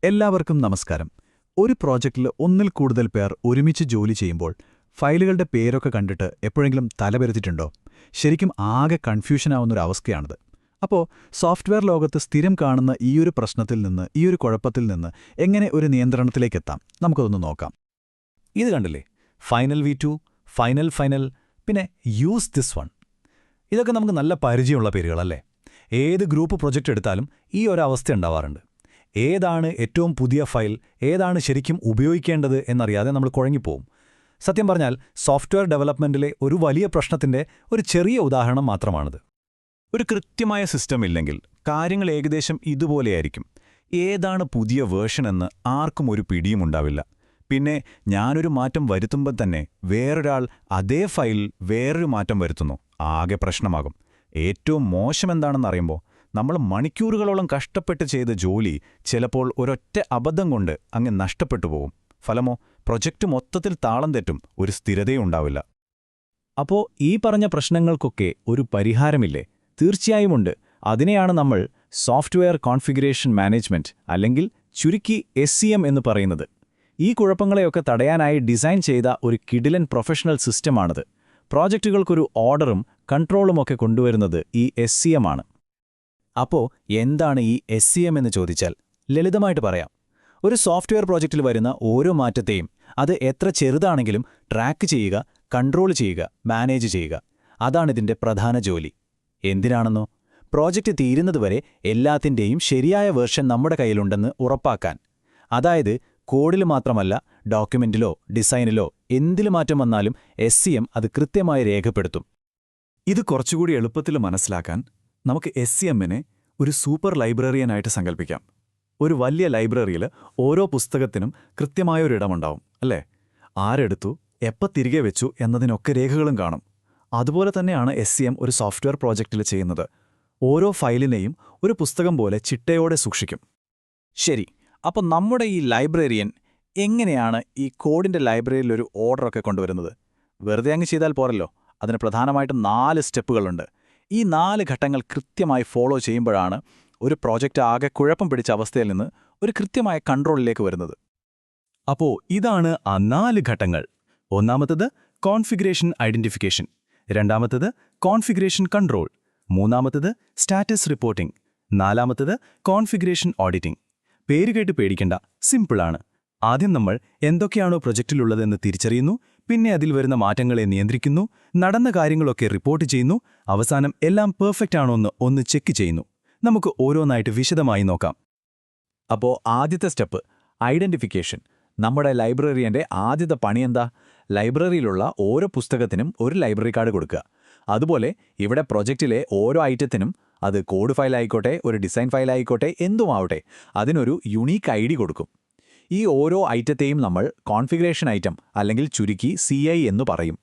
എല്ലാവർക്കും നമസ്കാരം. ഒരു പ്രോജക്റ്റിൽ ഒന്നിൽ കൂടുതൽ പേർ ഒരുമിച്ച് ജോലി ചെയ്യുമ്പോൾ ഫയലുകളുടെ പേരൊക്കെ കണ്ടിട്ട് എപ്പോഴെങ്കിലും തലപെരുത്തിയിട്ടുണ്ടോ? ശരിക്കും ആകെ കൺഫ്യൂഷനാവുന്നൊരവസ്ഥയാണിത്. അപ്പോൾ സോഫ്റ്റ്വെയർ ലോകത്ത് സ്ഥിരം കാണുന്ന ഈയൊരു പ്രശ്നത്തിൽ നിന്ന്, ഈയൊരു കുഴപ്പത്തിൽ നിന്ന് എങ്ങനെ ഒരു നിയന്ത്രണത്തിലേക്കെത്താം, നമുക്കതൊന്ന് നോക്കാം. ഇത് കണ്ടില്ലേ, ഫൈനൽ V2, ഫൈനൽ, പിന്നെ യൂസ് ദിസ് വൺ. ഇതൊക്കെ നമുക്ക് നല്ല പരിചയമുള്ള പേരുകളല്ലേ? ഏത് ഗ്രൂപ്പ് പ്രൊജക്റ്റ് എടുത്താലും ഈ ഒരവസ്ഥ ഉണ്ടാവാറുണ്ട്. ഏതാണ് ഏറ്റവും പുതിയ ഫയൽ, ഏതാണ് ശരിക്കും ഉപയോഗിക്കേണ്ടത് എന്നറിയാതെ നമ്മൾ കുഴങ്ങിപ്പോവും. സത്യം പറഞ്ഞാൽ സോഫ്റ്റ്വെയർ ഡെവലപ്മെൻറ്റിലെ ഒരു വലിയ പ്രശ്നത്തിൻ്റെ ഒരു ചെറിയ ഉദാഹരണം മാത്രമാണിത്. ഒരു കൃത്യമായ സിസ്റ്റം ഇല്ലെങ്കിൽ കാര്യങ്ങൾ ഏകദേശം ഇതുപോലെയായിരിക്കും. ഏതാണ് പുതിയ വേർഷൻ എന്ന് ആർക്കും ഒരു പിടിയുമുണ്ടാവില്ല. പിന്നെ ഞാനൊരു മാറ്റം വരുത്തുമ്പോൾ തന്നെ വേറൊരാൾ അതേ ഫയലിൽ വേറൊരു മാറ്റം വരുത്തുന്നു. ആകെ പ്രശ്നമാകും. ഏറ്റവും മോശമെന്താണെന്നറിയുമ്പോൾ നമ്മൾ മണിക്കൂറുകളോളം കഷ്ടപ്പെട്ട് ചെയ്ത ജോലി ചിലപ്പോൾ ഒരൊറ്റ അബദ്ധം കൊണ്ട് അങ്ങ് നഷ്ടപ്പെട്ടു പോകും. ഫലമോ പ്രൊജക്റ്റ് മൊത്തത്തിൽ താളം തെറ്റും, ഒരു സ്ഥിരതയുണ്ടാവില്ല. അപ്പോൾ ഈ പറഞ്ഞ പ്രശ്നങ്ങൾക്കൊക്കെ ഒരു പരിഹാരമില്ലേ? തീർച്ചയായുമുണ്ട്. അതിനെയാണ് നമ്മൾ സോഫ്റ്റ്വെയർ കോൺഫിഗറേഷൻ മാനേജ്മെന്റ്, അല്ലെങ്കിൽ ചുരുക്കി SCM എന്ന് പറയുന്നത്. ഈ കുഴപ്പങ്ങളെയൊക്കെ തടയാനായി ഡിസൈൻ ചെയ്ത ഒരു കിടിലൻ പ്രൊഫഷണൽ സിസ്റ്റമാണിത്. പ്രോജക്റ്റുകൾക്കൊരു ഓർഡറും കൺട്രോളുമൊക്കെ കൊണ്ടുവരുന്നത് ഈ SCM ആണ്. അപ്പോൾ എന്താണ് ഈ SCM എന്ന് ചോദിച്ചാൽ ലളിതമായിട്ട് പറയാം. ഒരു സോഫ്റ്റ്വെയർ പ്രോജക്റ്റിൽ വരുന്ന ഓരോ മാറ്റത്തെയും അത് എത്ര ചെറുതാണെങ്കിലും ട്രാക്ക് ചെയ്യുക, കൺട്രോൾ ചെയ്യുക, മാനേജ് ചെയ്യുക. അതാണിതിൻ്റെ പ്രധാന ജോലി. എന്തിനാണെന്നോ, പ്രോജക്റ്റ് തീരുന്നതുവരെ എല്ലാത്തിൻ്റെയും ശരിയായ വേർഷൻ നമ്മുടെ കയ്യിലുണ്ടെന്ന് ഉറപ്പാക്കാൻ. അതായത് കോഡിൽ മാത്രമല്ല, ഡോക്യുമെന്റിലോ ഡിസൈനിലോ എന്തിൽ മാറ്റം വന്നാലും SCM അത് കൃത്യമായി രേഖപ്പെടുത്തും. ഇത് കുറച്ചുകൂടി എളുപ്പത്തിൽ മനസ്സിലാക്കാൻ നമുക്ക് SCMനെ ഒരു സൂപ്പർ ലൈബ്രറിയനായിട്ട് സങ്കല്പിക്കാം. ഒരു വലിയ ലൈബ്രറിയിൽ ഓരോ പുസ്തകത്തിനും കൃത്യമായൊരിടമുണ്ടാവും, അല്ലേ? ആരെടുത്തു, എപ്പോൾ തിരികെ വെച്ചു എന്നതിനൊക്കെ രേഖകളും കാണും. അതുപോലെ തന്നെയാണ് SCM ഒരു സോഫ്റ്റ്വെയർ പ്രോജക്റ്റിൽ ചെയ്യുന്നത്. ഓരോ ഫയലിനെയും ഒരു പുസ്തകം പോലെ ചിട്ടയോടെ സൂക്ഷിക്കും. ശരി, അപ്പോൾ നമ്മുടെ ഈ ലൈബ്രറിയൻ എങ്ങനെയാണ് ഈ കോഡിൻ്റെ ലൈബ്രറിയിൽ ഒരു ഓർഡറൊക്കെ കൊണ്ടുവരുന്നത്? വെറുതെ അങ്ങ് ചെയ്താൽ പോരല്ലോ. അതിന് പ്രധാനമായിട്ടും 4 സ്റ്റെപ്പുകളുണ്ട്. ഈ 4 ഘട്ടങ്ങൾ കൃത്യമായി ഫോളോ ചെയ്യുമ്പോഴാണ് ഒരു പ്രോജക്റ്റ് ആകെ കുഴപ്പം പിടിച്ച അവസ്ഥയിൽ നിന്ന് ഒരു കൃത്യമായ കൺട്രോളിലേക്ക് വരുന്നത്. അപ്പോൾ ഇതാണ് ആ 4 ഘട്ടങ്ങൾ. ഒന്നാമത്തേത് കോൺഫിഗറേഷൻ ഐഡന്റിഫിക്കേഷൻ, രണ്ടാമത്തേത് കോൺഫിഗറേഷൻ കൺട്രോൾ, മൂന്നാമത്തേത് സ്റ്റാറ്റസ് റിപ്പോർട്ടിംഗ്, നാലാമത്തേത് കോൺഫിഗറേഷൻ ഓഡിറ്റിംഗ്. പേര് കേട്ട് പേടിക്കണ്ട, സിമ്പിളാണ്. ആദ്യം നമ്മൾ എന്തൊക്കെയാണോ പ്രൊജക്റ്റിലുള്ളതെന്ന് തിരിച്ചറിയുന്നു, പിന്നെ അതിൽ വരുന്ന മാറ്റങ്ങളെ നിയന്ത്രിക്കുന്നു, നടന്ന കാര്യങ്ങളൊക്കെ റിപ്പോർട്ട് ചെയ്യുന്നു, അവസാനം എല്ലാം പെർഫെക്റ്റ് ആണോന്ന് ഒന്ന് ചെക്ക് ചെയ്യുന്നു. നമുക്ക് ഓരോന്നായിട്ട് വിശദമായി നോക്കാം. അപ്പോൾ ആദ്യത്തെ സ്റ്റെപ്പ് ഐഡന്റിഫിക്കേഷൻ. നമ്മുടെ ലൈബ്രറിയൻ്റെ ആദ്യത്തെ പണിയെന്താ? ലൈബ്രറിയിലുള്ള ഓരോ പുസ്തകത്തിനും ഒരു ലൈബ്രറി കാർഡ് കൊടുക്കുക. അതുപോലെ ഇവിടെ പ്രൊജക്റ്റിലെ ഓരോ ഐറ്റത്തിനും, അത് കോഡ് ഫയലായിക്കോട്ടെ, ഒരു ഡിസൈൻ ഫയലായിക്കോട്ടെ, എന്തുമാവട്ടെ, അതിനൊരു യുണീക്ക് ID കൊടുക്കും. ഈ ഓരോ ഐറ്റത്തെയും നമ്മൾ കോൺഫിഗറേഷൻ ഐറ്റം, അല്ലെങ്കിൽ ചുരുക്കി CI എന്ന് പറയും.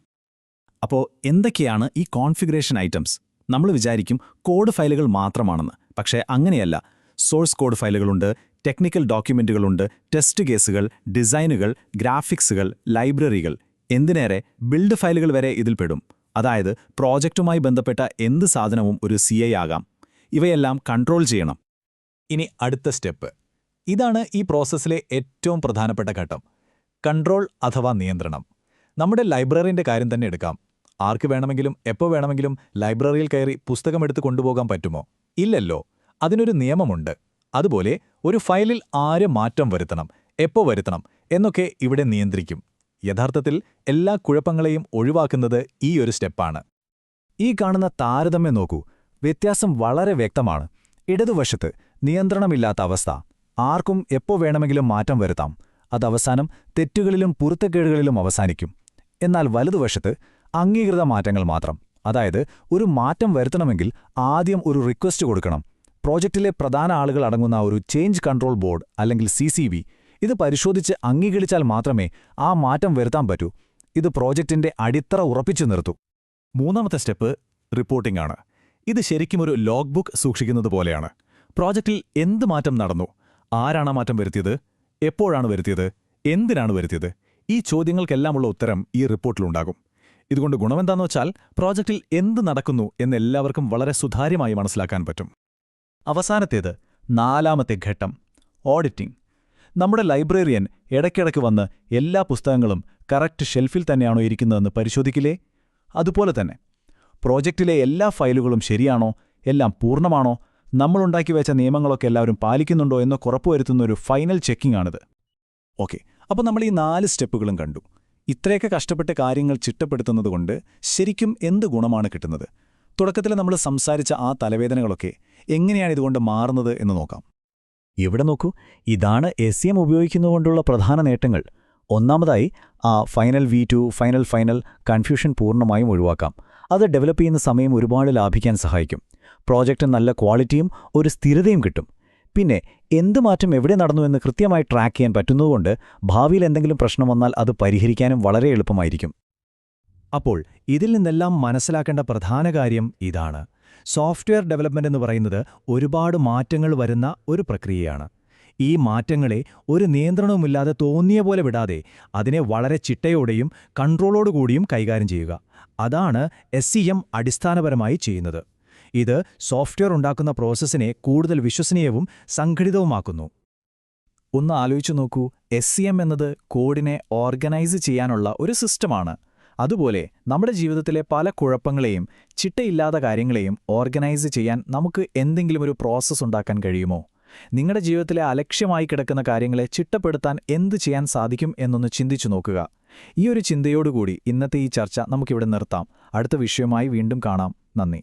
അപ്പോൾ എന്തൊക്കെയാണ് ഈ കോൺഫിഗറേഷൻ ഐറ്റംസ്? നമ്മൾ വിചാരിക്കും കോഡ് ഫയലുകൾ മാത്രമാണെന്ന്. പക്ഷേ അങ്ങനെയല്ല. സോഴ്സ് കോഡ് ഫയലുകളുണ്ട്, ടെക്നിക്കൽ ഡോക്യുമെന്റുകളുണ്ട്, ടെസ്റ്റ് കേസുകൾ, ഡിസൈനുകൾ, ഗ്രാഫിക്സുകൾ, ലൈബ്രറികൾ, എന്തിനേറെ ബിൽഡ് ഫയലുകൾ വരെ ഇതിൽപ്പെടും. അതായത് പ്രോജക്റ്റുമായി ബന്ധപ്പെട്ട എന്ത് സാധനവും ഒരു CI ആകാം. ഇവയെല്ലാം കൺട്രോൾ ചെയ്യണം. ഇനി അടുത്ത സ്റ്റെപ്പ്. ഇതാണ് ഈ പ്രോസസ്സിലെ ഏറ്റവും പ്രധാനപ്പെട്ട ഘട്ടം, കൺട്രോൾ അഥവാ നിയന്ത്രണം. നമ്മുടെ ലൈബ്രറിൻ്റെ കാര്യം തന്നെ എടുക്കാം. ആർക്ക് വേണമെങ്കിലും എപ്പോൾ വേണമെങ്കിലും ലൈബ്രറിയിൽ കയറി പുസ്തകമെടുത്ത് കൊണ്ടുപോകാൻ പറ്റുമോ? ഇല്ലല്ലോ. അതിനൊരു നിയമമുണ്ട്. അതുപോലെ ഒരു ഫയലിൽ ആര് മാറ്റം വരുത്തണം, എപ്പോൾ വരുത്തണം എന്നൊക്കെ ഇവിടെ നിയന്ത്രിക്കും. യഥാർത്ഥത്തിൽ എല്ലാ കുഴപ്പങ്ങളെയും ഒഴിവാക്കുന്നത് ഈ ഒരു സ്റ്റെപ്പാണ്. ഈ കാണുന്ന താരതമ്യം നോക്കൂ. വ്യത്യാസം വളരെ വ്യക്തമാണ്. ഇടതുവശത്ത് നിയന്ത്രണമില്ലാത്ത അവസ്ഥ. ആർക്കും എപ്പോൾ വേണമെങ്കിലും മാറ്റം വരുത്താം. അതവസാനം തെറ്റുകളിലും പൊരുത്തക്കേടുകളിലും അവസാനിക്കും. എന്നാൽ വലതുവശത്ത് അംഗീകൃത മാറ്റങ്ങൾ മാത്രം. അതായത് ഒരു മാറ്റം വരുത്തണമെങ്കിൽ ആദ്യം ഒരു റിക്വസ്റ്റ് കൊടുക്കണം. പ്രോജക്റ്റിലെ പ്രധാന ആളുകൾ അടങ്ങുന്ന ഒരു ചേഞ്ച് കൺട്രോൾ ബോർഡ്, അല്ലെങ്കിൽ CCB, ഇത് പരിശോധിച്ച് അംഗീകരിച്ചാൽ മാത്രമേ ആ മാറ്റം വരുത്താൻ പറ്റൂ. ഇത് പ്രോജക്റ്റിന്റെ അടിത്തറ ഉറപ്പിച്ചു നിർത്തൂ. മൂന്നാമത്തെ സ്റ്റെപ്പ് റിപ്പോർട്ടിംഗ് ആണ്. ഇത് ശരിക്കും ഒരു ലോഗ് ബുക്ക് സൂക്ഷിക്കുന്നത് പോലെയാണ്. പ്രോജക്റ്റിൽ എന്ത് മാറ്റം നടന്നു, ആരാണ് മാറ്റം വരുത്തിയത്, എപ്പോഴാണ് വരുത്തിയത്, എന്തിനാണ് വരുത്തിയത്, ഈ ചോദ്യങ്ങൾക്കെല്ലാമുള്ള ഉത്തരം ഈ റിപ്പോർട്ടിലുണ്ടാകും. ഇതുകൊണ്ട് ഗുണമെന്താണെന്ന് വെച്ചാൽ പ്രോജക്റ്റിൽ എന്ത് നടക്കുന്നു എന്നെല്ലാവർക്കും വളരെ സുതാര്യമായി മനസ്സിലാക്കാൻ പറ്റും. അവസാനത്തേത്, 4ാമത്തെ ഘട്ടം, ഓഡിറ്റിംഗ്. നമ്മുടെ ലൈബ്രറിയൻ ഇടയ്ക്കിടയ്ക്ക് വന്ന് എല്ലാ പുസ്തകങ്ങളും കറക്റ്റ് ഷെൽഫിൽ തന്നെയാണോ ഇരിക്കുന്നതെന്ന് പരിശോധിക്കില്ലേ? അതുപോലെ തന്നെ പ്രോജക്റ്റിലെ എല്ലാ ഫയലുകളും ശരിയാണോ, എല്ലാം പൂർണ്ണമാണോ, നമ്മളുണ്ടാക്കി വെച്ച നിയമങ്ങളൊക്കെ എല്ലാവരും പാലിക്കുന്നുണ്ടോ എന്നൊക്കെ ഉറപ്പുവരുത്തുന്ന ഒരു ഫൈനൽ ചെക്കിംഗ് ആണിത്. ഓക്കെ, അപ്പോൾ നമ്മൾ ഈ 4 സ്റ്റെപ്പുകളും കണ്ടു. ഇത്രയൊക്കെ കഷ്ടപ്പെട്ട് കാര്യങ്ങൾ ചിട്ടപ്പെടുത്തുന്നതുകൊണ്ട് ശരിക്കും എന്ത് ഗുണമാണ് കിട്ടുന്നത്? തുടക്കത്തിൽ നമ്മൾ സംസാരിച്ച ആ തലവേദനകളൊക്കെ എങ്ങനെയാണ് ഇതുകൊണ്ട് മാറുന്നത് എന്ന് നോക്കാം. ഇവിടെ നോക്കൂ, ഇതാണ് SCM ഉപയോഗിക്കുന്നതുകൊണ്ടുള്ള പ്രധാന നേട്ടങ്ങൾ. ഒന്നാമതായി, ആ ഫൈനൽ V2, ഫൈനൽ കൺഫ്യൂഷൻ പൂർണ്ണമായും ഒഴിവാക്കാം. അത് ഡെവലപ്പ് ചെയ്യുന്ന സമയം ഒരുപാട് ലാഭിക്കാൻ സഹായിക്കും. പ്രോജക്റ്റ് നല്ല ക്വാളിറ്റിയും ഒരു സ്ഥിരതയും കിട്ടും. പിന്നെ എന്ത് മാറ്റം എവിടെ നടന്നുവെന്ന് കൃത്യമായി ട്രാക്ക് ചെയ്യാൻ പറ്റുന്നതുകൊണ്ട് ഭാവിയിൽ എന്തെങ്കിലും പ്രശ്നം വന്നാൽ അത് പരിഹരിക്കാനും വളരെ എളുപ്പമായിരിക്കും. അപ്പോൾ ഇതിൽ നിന്നെല്ലാം മനസ്സിലാക്കേണ്ട പ്രധാന കാര്യം ഇതാണ്: സോഫ്റ്റ്വെയർ ഡെവലപ്മെന്റ് എന്ന് പറയുന്നത് ഒരുപാട് മാറ്റങ്ങൾ വരുന്ന ഒരു പ്രക്രിയയാണ്. ഈ മാറ്റങ്ങളെ ഒരു നിയന്ത്രണവുമില്ലാതെ തോന്നിയ പോലെ വിടാതെ അതിനെ വളരെ ചിട്ടയോടെയും കൺട്രോളോടുകൂടിയും കൈകാര്യം ചെയ്യുക. അതാണ് SCM അടിസ്ഥാനപരമായി ചെയ്യുന്നത്. ഇത് സോഫ്റ്റ്വെയർ ഉണ്ടാക്കുന്ന പ്രോസസ്സിനെ കൂടുതൽ വിശ്വസനീയവും സംഘടിതവുമാക്കുന്നു. ഒന്ന് ആലോചിച്ചു നോക്കൂ, SCM എന്നത് കോഡിനെ ഓർഗനൈസ് ചെയ്യാനുള്ള ഒരു സിസ്റ്റമാണ്. അതുപോലെ നമ്മുടെ ജീവിതത്തിലെ പല കുഴപ്പങ്ങളെയും ചിട്ടയില്ലാത്ത കാര്യങ്ങളെയും ഓർഗനൈസ് ചെയ്യാൻ നമുക്ക് എന്തെങ്കിലും ഒരു പ്രോസസ്സ് ഉണ്ടാക്കാൻ കഴിയുമോ? നിങ്ങളുടെ ജീവിതത്തിലെ അലക്ഷ്യമായി കിടക്കുന്ന കാര്യങ്ങളെ ചിട്ടപ്പെടുത്താൻ എന്ത് ചെയ്യാൻ സാധിക്കും എന്നൊന്ന് ചിന്തിച്ചു നോക്കുക. ഈ ഒരു ചിന്തയോടുകൂടി ഇന്നത്തെ ഈ ചർച്ച നമുക്കിവിടെ നിർത്താം. അടുത്ത വിഷയവുമായി വീണ്ടും കാണാം. നന്ദി.